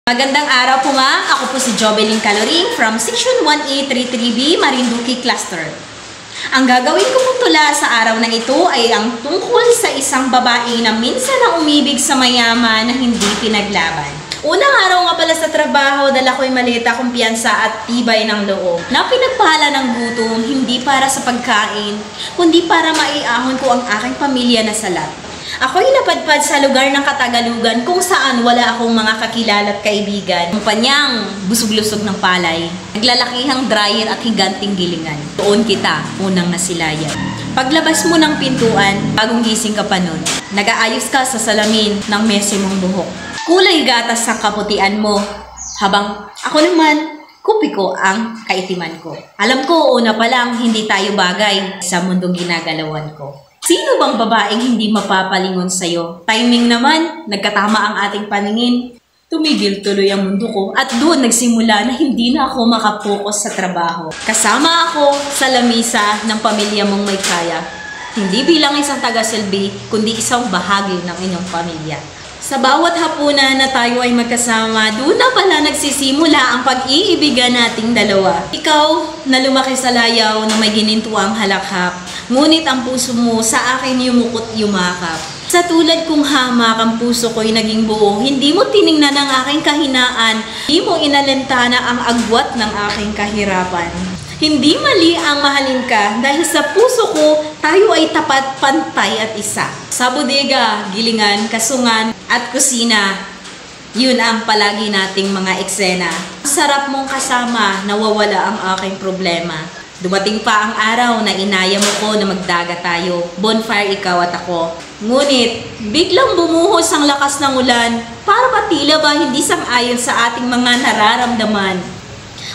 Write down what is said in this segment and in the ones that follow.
Magandang araw po nga, ako po si Jovelyn Caloring from Section 1A33B Marinduque Cluster. Ang gagawin ko pong tula sa araw na ito ay ang tungkol sa isang babae na minsan ang umibig sa mayaman na hindi pinaglaban. Unang araw nga pala sa trabaho, dala ko'y malita, kumpiyansa at tibay ng loob na pinagpahala ng gutom, hindi para sa pagkain, kundi para maiahon ko ang aking pamilya na salat. Ako'y napadpad sa lugar ng Katagalugan kung saan wala akong mga kakilala at kaibigan. Kumpanyang busog-lusog ng palay, naglalakihang dryer at higanting gilingan. Doon kita unang nasilayan. Paglabas mo ng pintuan, bagong gising ka pa nun, nag-aayos ka sa salamin ng mesi mong buhok. Kulay gatas ang kaputian mo, habang ako naman, kupi ko ang kaitiman ko. Alam ko, una pa lang, hindi tayo bagay sa mundong ginagalawan ko. Sino bang babaeng hindi mapapalingon sa'yo? Timing naman, nagkatama ang ating paningin. Tumigil tuloy ang mundo ko at doon nagsimula na hindi na ako makapokus sa trabaho. Kasama ako sa lamisa ng pamilya mong may kaya. Hindi bilang isang taga-silbi, kundi isang bahagi ng inyong pamilya. Sa bawat hapunan na tayo ay magkasama, doon na pala nagsisimula ang pag-iibigan nating dalawa. Ikaw na lumaki sa layaw na may ginintuang halakhap, ngunit ang puso mo sa akin yumukot yumakap. Sa tulad kong hamak, ang puso ko'y naging buo, hindi mo tiningnan ang aking kahinaan, hindi mo inalintana ang agwat ng aking kahirapan. Hindi mali ang mahalin ka dahil sa puso ko, tayo ay tapat, pantay at isa. Sa bodega, gilingan, kasungan at kusina, yun ang palagi nating mga eksena. Sarap mong kasama, nawawala ang aking problema. Dumating pa ang araw na inaya mo ko na magdagat tayo. Bonfire ikaw at ako. Ngunit, biglang bumuhos ang lakas ng ulan para patila ba hindi sang-ayon sa ating mga nararamdaman.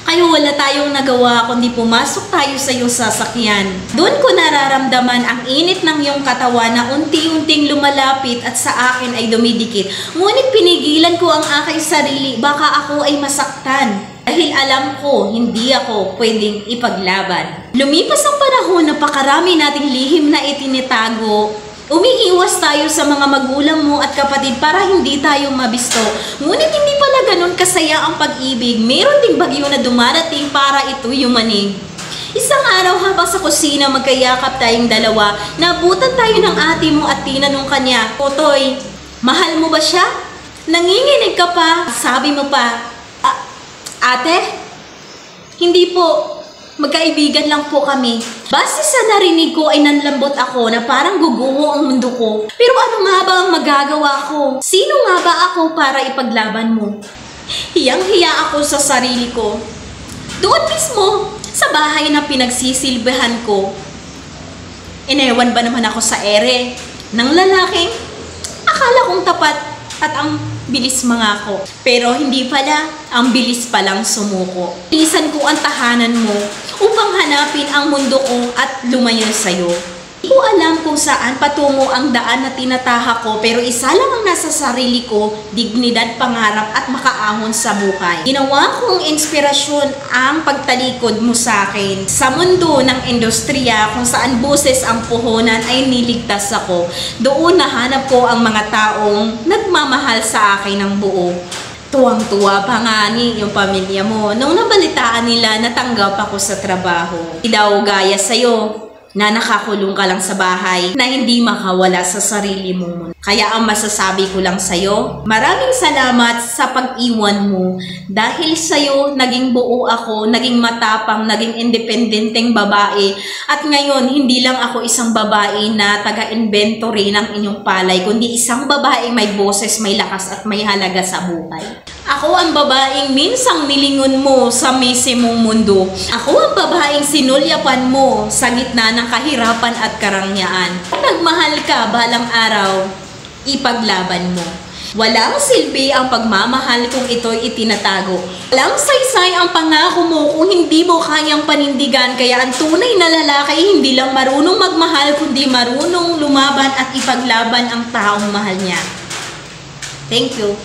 Kaya wala tayong nagawa kundi pumasok tayo sa iyong sasakyan. Doon ko nararamdaman ang init ng iyong katawan na unti-unting lumalapit at sa akin ay dumidikit. Ngunit pinigilan ko ang aking sarili, baka ako ay masaktan. Dahil alam ko, hindi ako pwedeng ipaglaban. Lumipas ang panahon, napakarami nating lihim na itinitago. Umiiwas tayo sa mga magulang mo at kapatid para hindi tayo mabisto. Ngunit hindi pala ganun kasaya ang pag-ibig. Meron ding bagyo na dumarating para ito yumanig. Isang araw habang sa kusina magkayakap tayong dalawa, nabutan tayo ng ate mo at tinanong kanya, "Totoy, mahal mo ba siya?" Nanginginig ka pa, sabi mo pa, "Ate, hindi po. Magkaibigan lang po kami." Base sa narinig ko ay nanlambot ako na parang guguho ang mundo ko. Pero ano nga ba ang magagawa ko? Sino nga ba ako para ipaglaban mo? Hiyang-hiya ako sa sarili ko. Doon mismo, sa bahay na pinagsisilbihan ko, inewan ba naman ako sa ere ng lalaking akala kong tapat at ang bilis mangako. Pero hindi pala, ang bilis palang sumuko. Bilisan ko ang tahanan mo upang hanapin ang mundo ko at lumayo sa'yo. Hindi ko alam kung saan patungo ang daan na tinatahak ko, pero isa lang ang nasa sarili ko, dignidad, pangarap at makaahon sa buhay. Ginawa kong inspirasyon ang pagtalikod mo sa akin. Sa mundo ng industriya kung saan boses ang puhunan ay niligtas ako. Doon nahanap ko ang mga taong nagmamahal sa akin ng buo. Tuwang-tuwa pa nga ni yung pamilya mo nung nabalitaan nila na tanggap ako sa trabaho. Hindi daw gaya sa'yo na nakakulong ka lang sa bahay, na hindi makawala sa sarili mo. Kaya ang masasabi ko lang sa'yo, maraming salamat sa pag-iwan mo. Dahil sa'yo, naging buo ako, naging matapang, naging independenteng babae. At ngayon, hindi lang ako isang babae na taga-inventory ng inyong palay, kundi isang babae may boses, may lakas at may halaga sa buhay. Ako ang babaeng minsang nilingon mo sa mese mong mundo. Ako ang babaeng sinulyapan mo sa gitna ng kahirapan at karangyaan. Nagmahal ka balang araw, ipaglaban mo. Walang silbi ang pagmamahal kung ito'y itinatago. Walang saysay ang pangako mo kung hindi mo kayang panindigan. Kaya ang tunay na lalaki hindi lang marunong magmahal, kundi marunong lumaban at ipaglaban ang taong mahal niya. Thank you.